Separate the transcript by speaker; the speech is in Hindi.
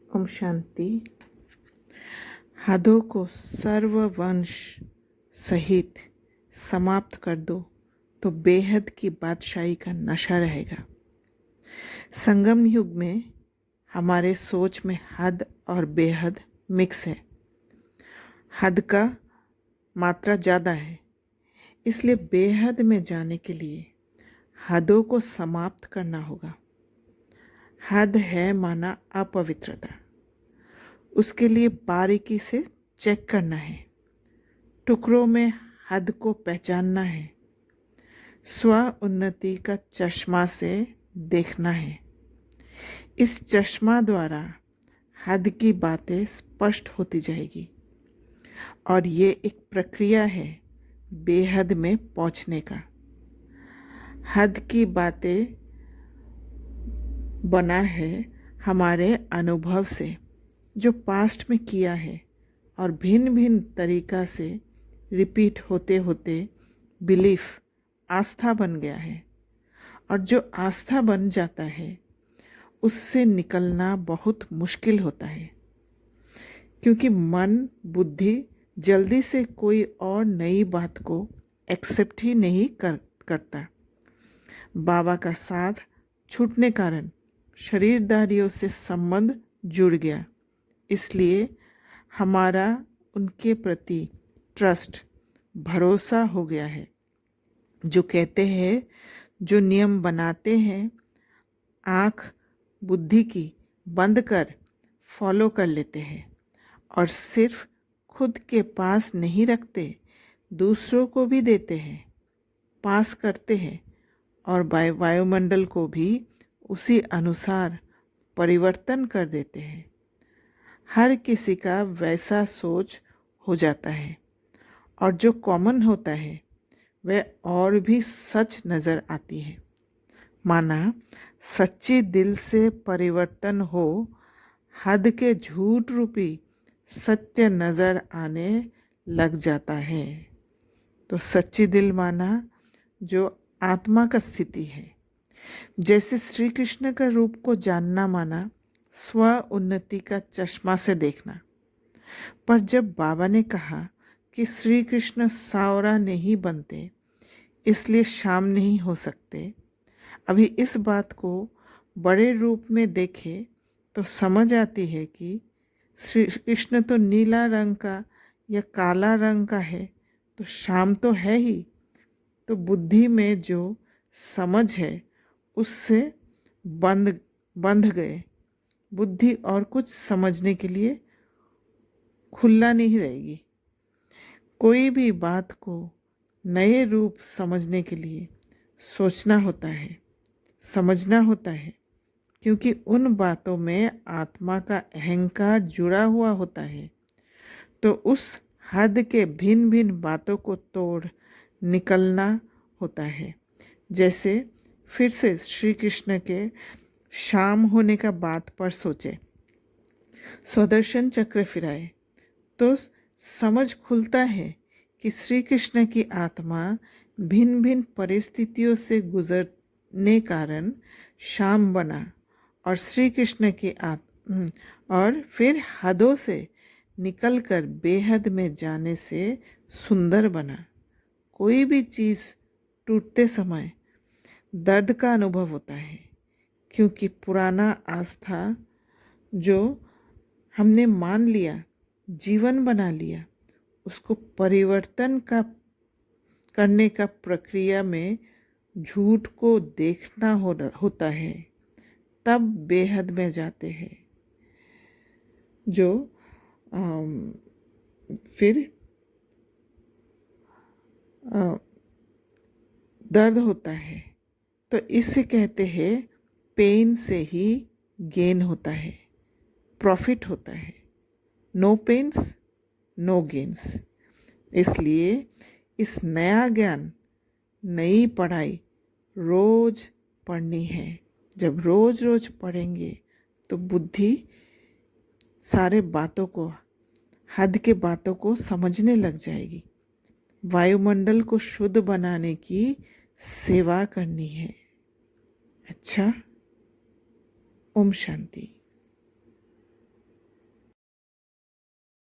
Speaker 1: ओम शांति। हदों को सर्ववंश सहित समाप्त कर दो तो बेहद की बादशाही का नशा रहेगा। संगम युग में हमारे सोच में हद और बेहद मिक्स है। हद का मात्रा ज़्यादा है, इसलिए बेहद में जाने के लिए हदों को समाप्त करना होगा। हद है माना अपवित्रता, उसके लिए बारीकी से चेक करना है, टुकड़ों में हद को पहचानना है, स्व उन्नति का चश्मा से देखना है। इस चश्मा द्वारा हद की बातें स्पष्ट होती जाएगी और ये एक प्रक्रिया है बेहद में पहुंचने का। हद की बातें बना है हमारे अनुभव से जो पास्ट में किया है और भिन्न भिन्न तरीक़ा से रिपीट होते होते बिलीफ आस्था बन गया है। और जो आस्था बन जाता है उससे निकलना बहुत मुश्किल होता है, क्योंकि मन बुद्धि जल्दी से कोई और नई बात को एक्सेप्ट ही नहीं करता। बाबा का साथ छूटने कारण शरीरधारियों से संबंध जुड़ गया, इसलिए हमारा उनके प्रति ट्रस्ट भरोसा हो गया है। जो कहते हैं, जो नियम बनाते हैं, आँख बुद्धि की बंद कर फॉलो कर लेते हैं और सिर्फ खुद के पास नहीं रखते, दूसरों को भी देते हैं, पास करते हैं और वायुमंडल को भी उसी अनुसार परिवर्तन कर देते हैं। हर किसी का वैसा सोच हो जाता है और जो कॉमन होता है वह और भी सच नज़र आती है। माना सच्ची दिल से परिवर्तन हो, हद के झूठ रूपी सत्य नज़र आने लग जाता है। तो सच्ची दिल माना जो आत्मा का स्थिति है। जैसे श्री कृष्ण का रूप को जानना माना स्व उन्नति का चश्मा से देखना। पर जब बाबा ने कहा कि श्री कृष्ण सावरा नहीं बनते, इसलिए शाम नहीं हो सकते, अभी इस बात को बड़े रूप में देखे तो समझ आती है कि श्री कृष्ण तो नीला रंग का या काला रंग का है, तो शाम तो है ही। तो बुद्धि में जो समझ है उससे बंध गए। बुद्धि और कुछ समझने के लिए खुला नहीं रहेगी। कोई भी बात को नए रूप समझने के लिए सोचना होता है, समझना होता है, क्योंकि उन बातों में आत्मा का अहंकार जुड़ा हुआ होता है। तो उस हद के भिन्न भिन्न बातों को तोड़ निकलना होता है। जैसे फिर से श्री कृष्ण के शाम होने का बात पर सोचे, स्वदर्शन चक्र फिराए तो समझ खुलता है कि श्री कृष्ण की आत्मा भिन्न भिन्न परिस्थितियों से गुजरने कारण शाम बना और श्री कृष्ण की और फिर हदों से निकलकर बेहद में जाने से सुंदर बना। कोई भी चीज़ टूटते समय दर्द का अनुभव होता है, क्योंकि पुराना आस्था जो हमने मान लिया, जीवन बना लिया, उसको परिवर्तन करने का प्रक्रिया में झूठ को देखना होता है, तब बेहद में जाते हैं। जो फिर दर्द होता है, तो इससे कहते हैं पेन से ही गेन होता है, प्रॉफिट होता है। No pains no gains. इसलिए इस नया ज्ञान, नई पढ़ाई रोज पढ़नी है। जब रोज रोज पढ़ेंगे तो बुद्धि सारे बातों को, हद के बातों को समझने लग जाएगी। वायुमंडल को शुद्ध बनाने की सेवा करनी है। अच्छा, ओम शांति।